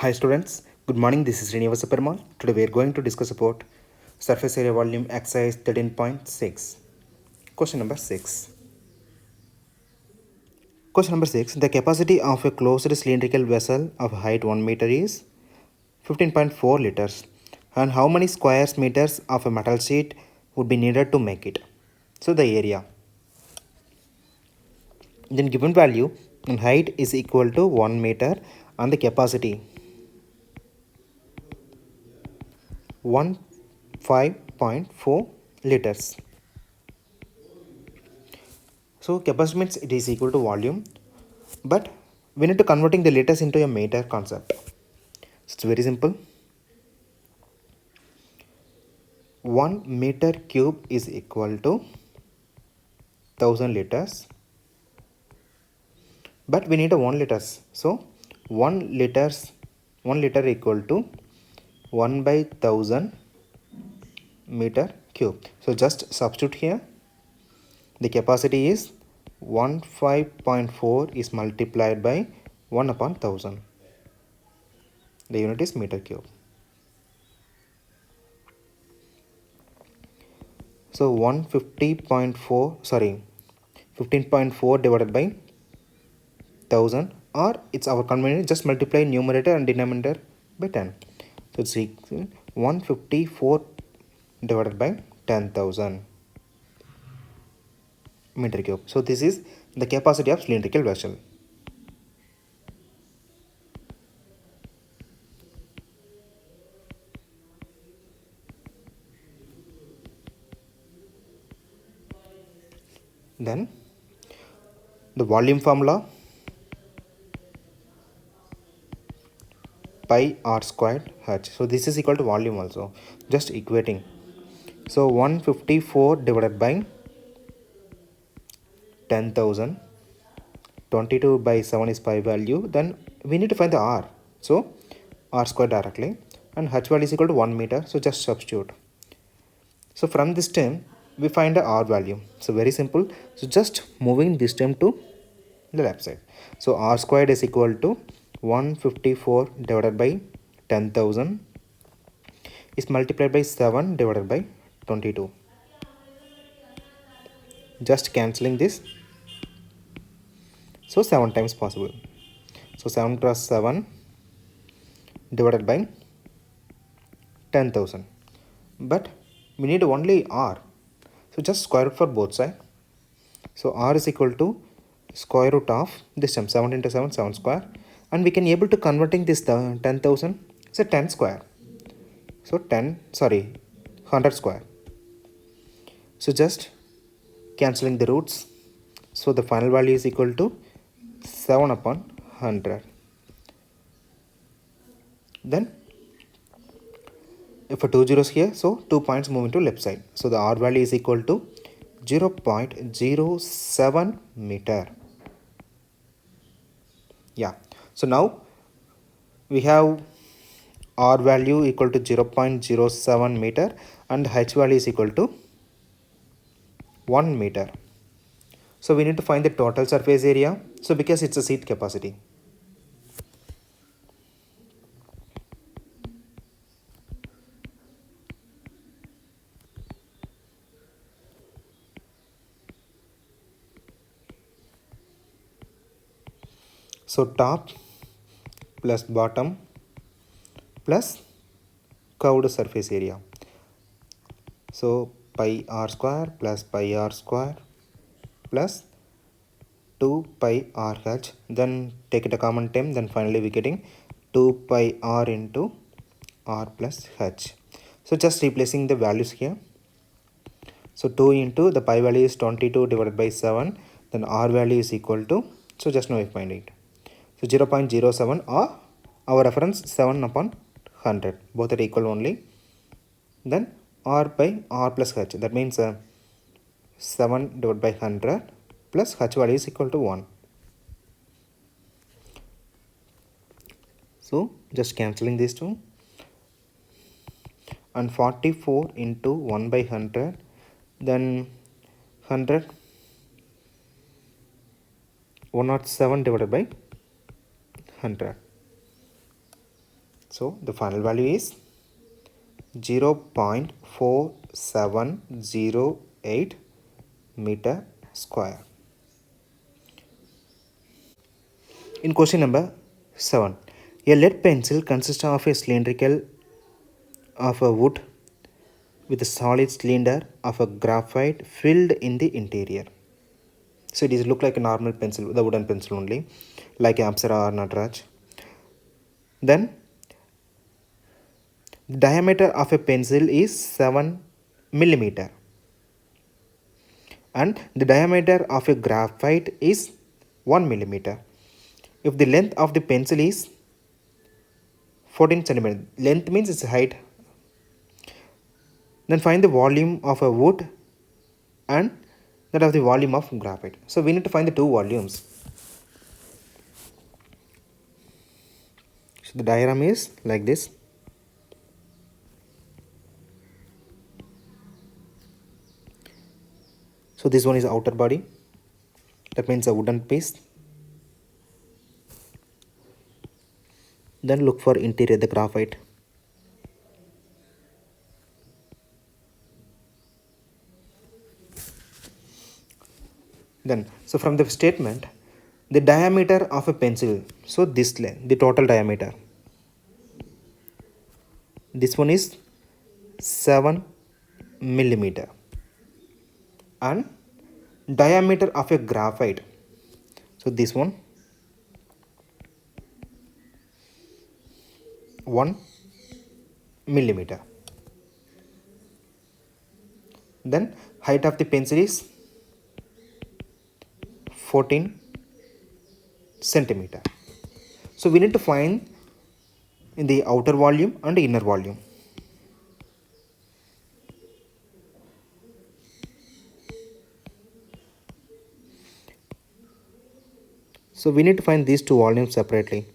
Hi students, good morning. This is Srinivasa Perumal. Today we are going to discuss about surface area volume exercise 13.6. Question number 6. Question number 6. The capacity of a closed cylindrical vessel of height 1 meter is 15.4 liters. And how many square meters of a metal sheet would be needed to make it? So the area. Then given value and height is equal to 1 meter and the capacity 15.4 liters. So capacity means it is equal to volume, but we need to converting the liters into a meter concept. So it's very simple. 1 meter cube is equal to 1000 liters, but we need a 1 liters. So 1 liter equal to 1 by 1000 meter cube. So just substitute here. The capacity is 15.4 is multiplied by 1 upon 1000. The unit is meter cube. So 15.4 divided by 1000, or it's our convenience, just multiply numerator and denominator by 10. So it's equal 154 divided by 10,000 meter cube. So this is the capacity of cylindrical vessel. Then the volume formula, pi r squared h. So this is equal to volume also, just equating. So 154 divided by 10,000, 22 by 7 is pi value. Then we need to find the r. So r squared directly, and h value is equal to 1 meter. So just substitute. So from this term we find the r value. So very simple. So just moving this term to the left side. So r squared is equal to 154 divided by 10,000 is multiplied by 7 divided by 22. Just cancelling this. So 7 times possible. So 7 cross 7 divided by 10,000. But we need only r. So just square root for both sides. So r is equal to square root of this term, 7 into 7, 7 square. And we can able to converting this 10,000. So 10 square. So 100 square. So just cancelling the roots. So the final value is equal to 7 upon 100. Then if for 2 zeros here, so 2 points move into left side. So the r value is equal to 0.07 meter. Yeah. So now we have r value equal to 0.07 meter and h value is equal to 1 meter. So we need to find the total surface area. So because it's a seat capacity. So top plus bottom plus curved surface area. So pi r square plus pi r square plus 2 pi r h. Then take it a common term. Then finally we getting 2 pi r into r plus h. So just replacing the values here. So 2 into the pi value is 22 divided by 7. Then r value is equal to, so just now we find it. So 0.07 or our reference 7 upon 100. Both are equal only. Then r by r plus h. That means 7 divided by 100 plus h value is equal to 1. So just cancelling these two. And 44 into 1 by 100. Then 100. 107 divided by 100. So the final value is 0.4708 meter square. In question number 7, a lead pencil consists of a cylindrical of a wood with a solid cylinder of a graphite filled in the interior. So it is look like a normal pencil, the wooden pencil only, like Apsara or Nataraj. Then the diameter of a pencil is 7 millimeter and the diameter of a graphite is 1 millimeter. If the length of the pencil is 14 centimeter, length means its height, then find the volume of a wood and that of the volume of graphite. So we need to find the two volumes. So the diagram is like this. So this one is outer body, that means a wooden piece. Then look for interior, the graphite. Then, so from the statement, the diameter of a pencil, so this length, the total diameter, this one is 7 millimeter and diameter of a graphite, so this one 1 millimeter. Then height of the pencil is 14 centimeter. So we need to find in the outer volume and inner volume. So we need to find these two volumes separately.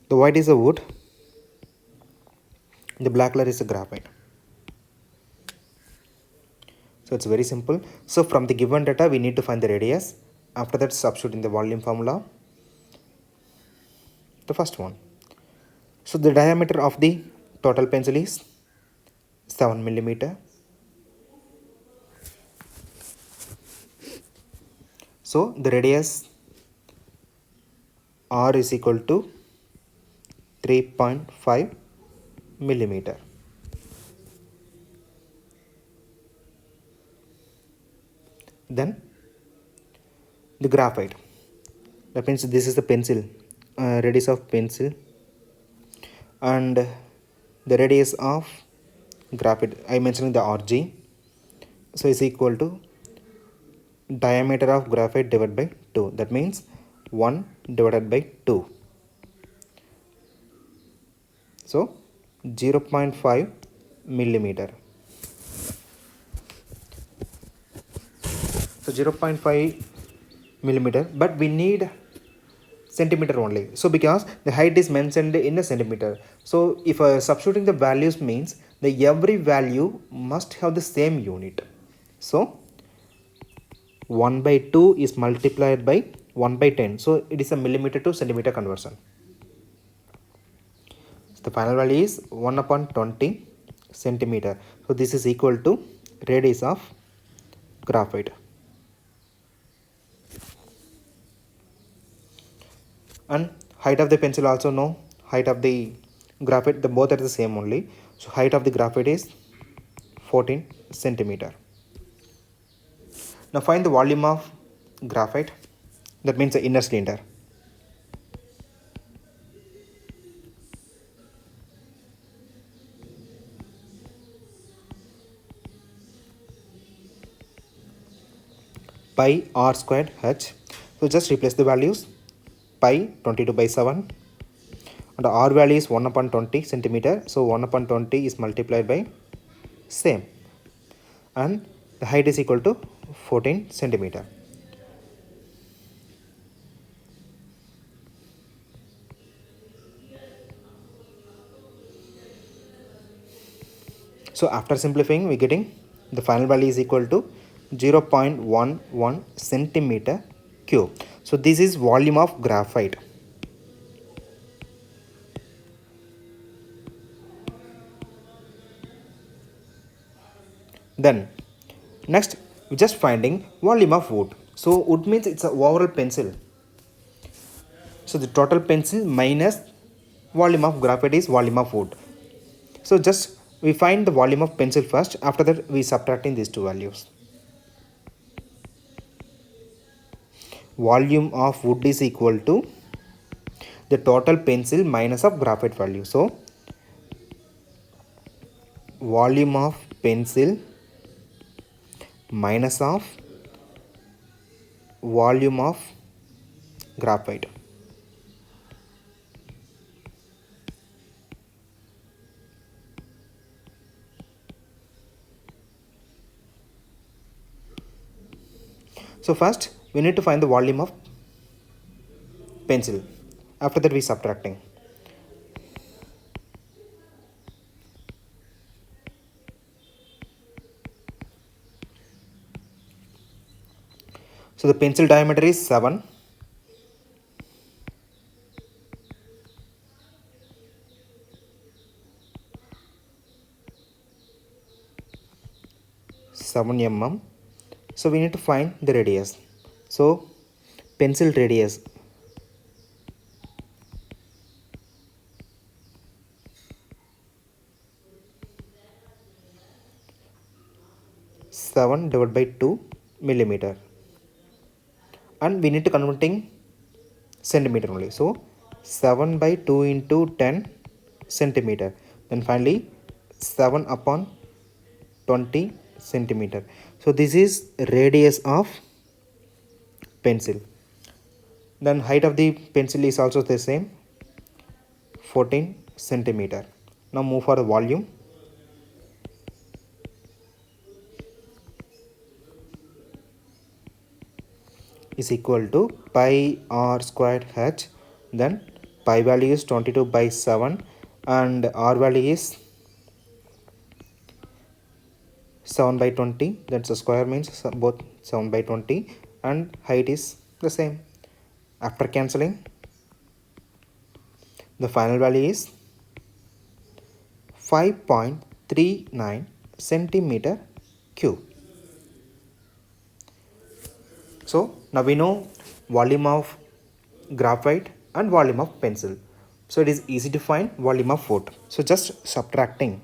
The white is the wood, the black color is the graphite. So it's very simple. So from the given data, we need to find the radius. After that, substitute in the volume formula. The first one. So the diameter of the total pencil is 7 millimeter. So the radius R is equal to 3.5 millimeter. Then the graphite, that means this is the pencil, radius of pencil, and the radius of graphite, I mentioned the RG, so is equal to diameter of graphite divided by 2, that means 1 divided by 2, so 0.5 millimeter. So 0.5 millimeter, but we need centimeter only. So because the height is mentioned in a centimeter, so if substituting the values means the every value must have the same unit. So 1 by 2 is multiplied by 1 by 10. So it is a millimeter to centimeter conversion. So the final value is 1 upon 20 centimeter. So this is equal to radius of graphite. And height of the pencil also know, height of the graphite, the both are the same only. So height of the graphite is 14 centimeter. Now find the volume of graphite, that means the inner cylinder. Pi r squared h. So just replace the values. Pi 22 by 7 and r value is 1 upon 20 centimeter. So 1 upon 20 is multiplied by same, and the height is equal to 14 centimeter. So after simplifying, we are getting the final value is equal to 0.11 centimeter cube. So this is volume of graphite. Then next we just finding volume of wood. So wood means it's a overall pencil. So the total pencil minus volume of graphite is volume of wood. So just we find the volume of pencil first. After that we subtracting these two values. Volume of wood is equal to the total pencil minus of graphite value. So volume of pencil minus of volume of graphite. So first we need to find the volume of pencil. After that we subtracting. So the pencil diameter is 7. Mm. So we need to find the radius. So pencil radius. Seven divided by 2 millimeter. And we need to converting centimeter only. So 7 by 2 into 10 centimeter. Then finally 7 upon 20 centimeter. So this is radius of pencil. Then height of the pencil is also the same, 14 centimeter. Now move for the volume. Is equal to pi r squared h. Then pi value is 22 by 7 and r value is 7 by 20. That's a square means both 7 by 20 and height is the same. After cancelling, the final value is 5.39 centimeter cube. So now we know volume of graphite and volume of pencil. So it is easy to find volume of wood. So just subtracting.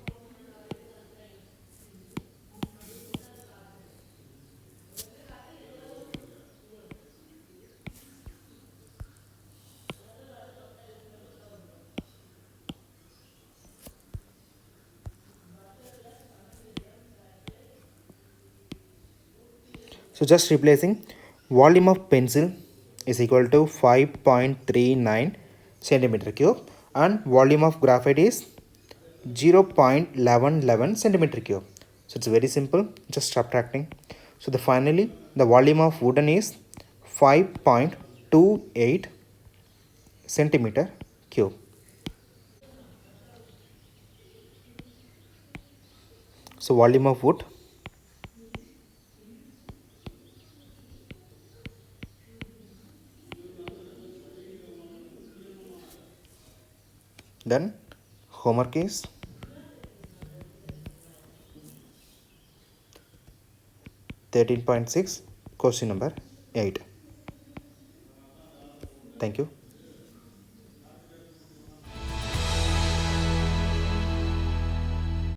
So just replacing volume of pencil is equal to 5.39 centimeter cube and volume of graphite is 0.1111 centimeter cube. So it's very simple, just subtracting. So finally the volume of wooden is 5.28 centimeter cube. So volume of wood then homework is 13.6 question number 8. Thank you.